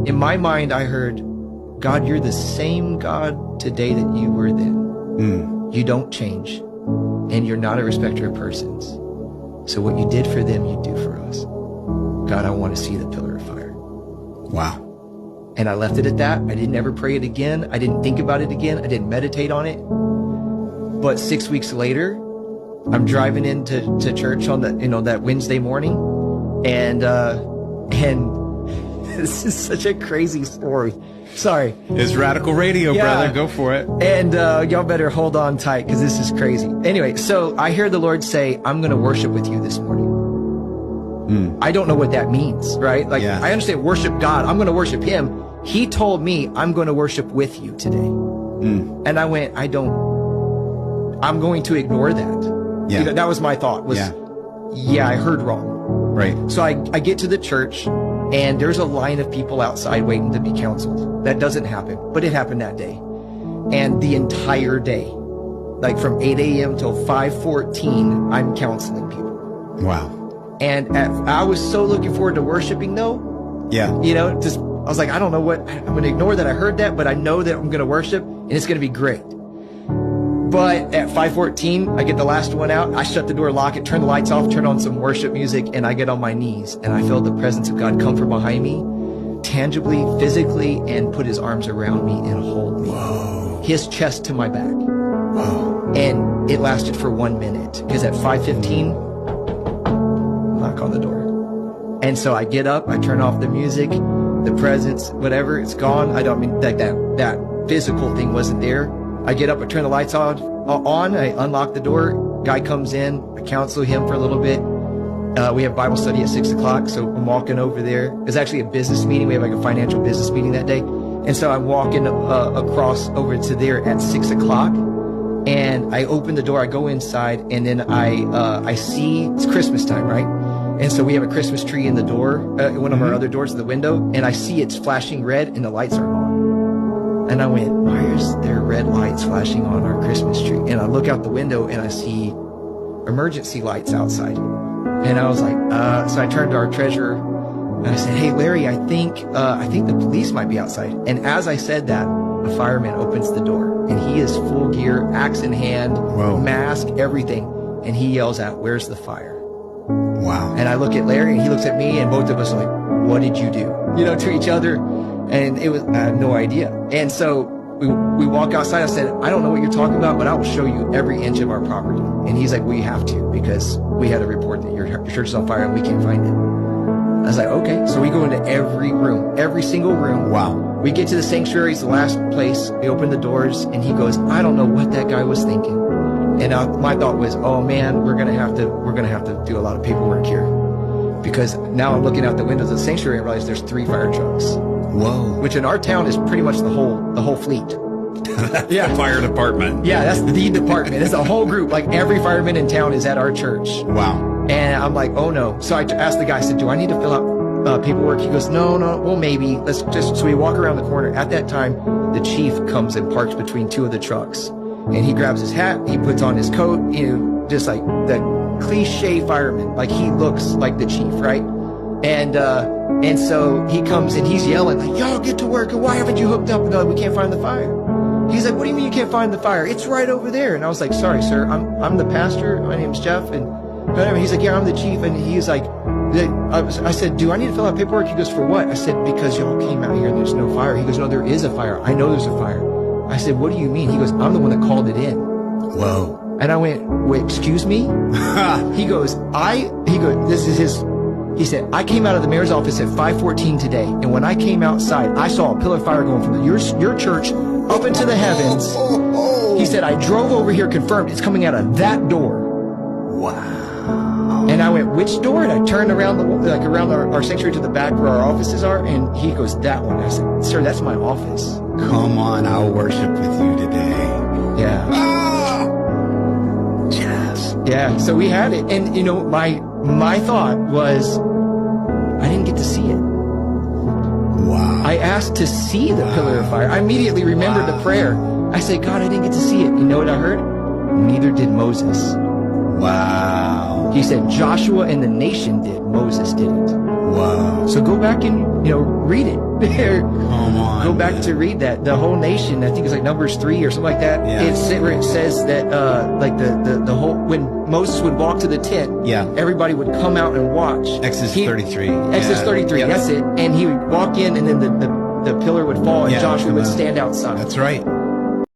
in my mind, I heard, God, you're the same God today that you were then. You don't change, and you're not a respecter of persons. So what you did for them, you do for us. God, I want to see the pillar of fire. Wow. And I left it at that. I didn't ever pray it again. I didn't think about it again. I didn't meditate on it. But 6 weeks later, I'm driving into church on that Wednesday morning, and this is such a crazy story. Sorry. It's radical radio, brother. Go for it. And y'all better hold on tight because this is crazy. Anyway, so I hear the Lord say, I'm going to worship with you this morning. I don't know what that means, right? Like, I understand worship God. I'm going to worship him. He told me I'm going to worship with you today. And I went, I'm going to ignore that. Yeah. That was my thought was, I heard wrong. Right. So I get to the church, and there's a line of people outside waiting to be counseled. That doesn't happen, but it happened that day. And the entire day, like from 8 a.m. till 5:14, I'm counseling people. Wow. And I was so looking forward to worshiping though. Yeah. I was like, I don't know what, I'm going to ignore that I heard that, but I know that I'm going to worship, and it's going to be great. But at 5:14, I get the last one out. I shut the door, lock it, turn the lights off, turn on some worship music, and I get on my knees. And I felt the presence of God come from behind me, tangibly, physically, and put his arms around me and hold me. Whoa. His chest to my back. Whoa. And it lasted for 1 minute. Because at 5:15, knock on the door. And so I get up, I turn off the music, the presence, whatever, it's gone. I don't mean that physical thing wasn't there. I get up, I turn the lights on, I unlock the door, guy comes in, I counsel him for a little bit. We have Bible study at 6 o'clock, so I'm walking over there. It's actually a business meeting. We have like a financial business meeting that day. And so I'm walking across over to there at 6 o'clock, and I open the door, I go inside, and then I see, it's Christmas time, right? And so we have a Christmas tree in the door, one of our other doors to the window, and I see it's flashing red and the lights are on. And I went, why is there red lights flashing on our Christmas tree? And I look out the window and I see emergency lights outside. And I was like, so I turned to our treasurer and I said, hey, Larry, I think the police might be outside. And as I said that, a fireman opens the door, and he is full gear, axe in hand, mask, everything. And he yells out, where's the fire? Wow. And I look at Larry and he looks at me, and both of us are like, what did you do? To each other. And it was, I had no idea. And so we walk outside. I said, I don't know what you're talking about, but I will show you every inch of our property. And he's like, well, you have to, because we had a report that your church is on fire and we can't find it. I was like, okay. So we go into every room, every single room. Wow. We get to the sanctuary, it's the last place. We open the doors, and he goes, I don't know what that guy was thinking. And my thought was, oh man, we're gonna have to do a lot of paperwork here, because now I'm looking out the windows of the sanctuary and realize there's 3 fire trucks. Whoa. Which in our town is pretty much the whole fleet. Yeah. Fire department. Yeah, that's the department. It's a whole group. Like every fireman in town is at our church. Wow. And I'm like, oh no. So I asked the guy, I said, do I need to fill out paperwork? He goes, no, well, maybe. Let's just, so we walk around the corner. At that time, the chief comes and parks between 2 of the trucks. And he grabs his hat, he puts on his coat, just like that cliche fireman. Like he looks like the chief, right? And so he comes and he's yelling like, y'all get to work, and why haven't you hooked up? No, we can't find the fire. He's like, what do you mean you can't find the fire? It's right over there. And I was like, sorry, sir, I'm the pastor. My name's Jeff. And whatever. He's like, yeah, I'm the chief. And he's like, I said, do I need to fill out paperwork? He goes, for what? I said, because y'all came out here and there's no fire. He goes, no, there is a fire. I know there's a fire. I said, what do you mean? He goes, I'm the one that called it in. Whoa. And I went, wait, excuse me? He goes, this is his, he said, I came out of the mayor's office at 5:14 today, and when I came outside, I saw a pillar of fire going from your church up into the heavens. He said, I drove over here, confirmed it's coming out of that door. Wow. And I went, which door? And I turned around around our sanctuary to the back where our offices are, and he goes, that one. I said, sir, that's my office. Come on, I'll worship with you today. Yeah. Yes. Yeah, so we had it. And, my thought was, I didn't get to see it. Wow. I asked to see the pillar of fire. I immediately remembered the prayer. I said, God, I didn't get to see it. You know what I heard? Neither did Moses. Wow. He said, Joshua and the nation did. Moses didn't. Wow. So go back and, read it. Come on. Go back to read that. The whole nation, I think it's like Numbers 3 or something like that. Yeah. Where it says that, like the whole, when Moses would walk to the tent, Yeah. everybody would come out and watch. Exodus 33. Exodus Yeah. 33, Yeah. that's it. And he would walk in and then the pillar would fall and Yeah, Joshua come would out. stand outside. That's right.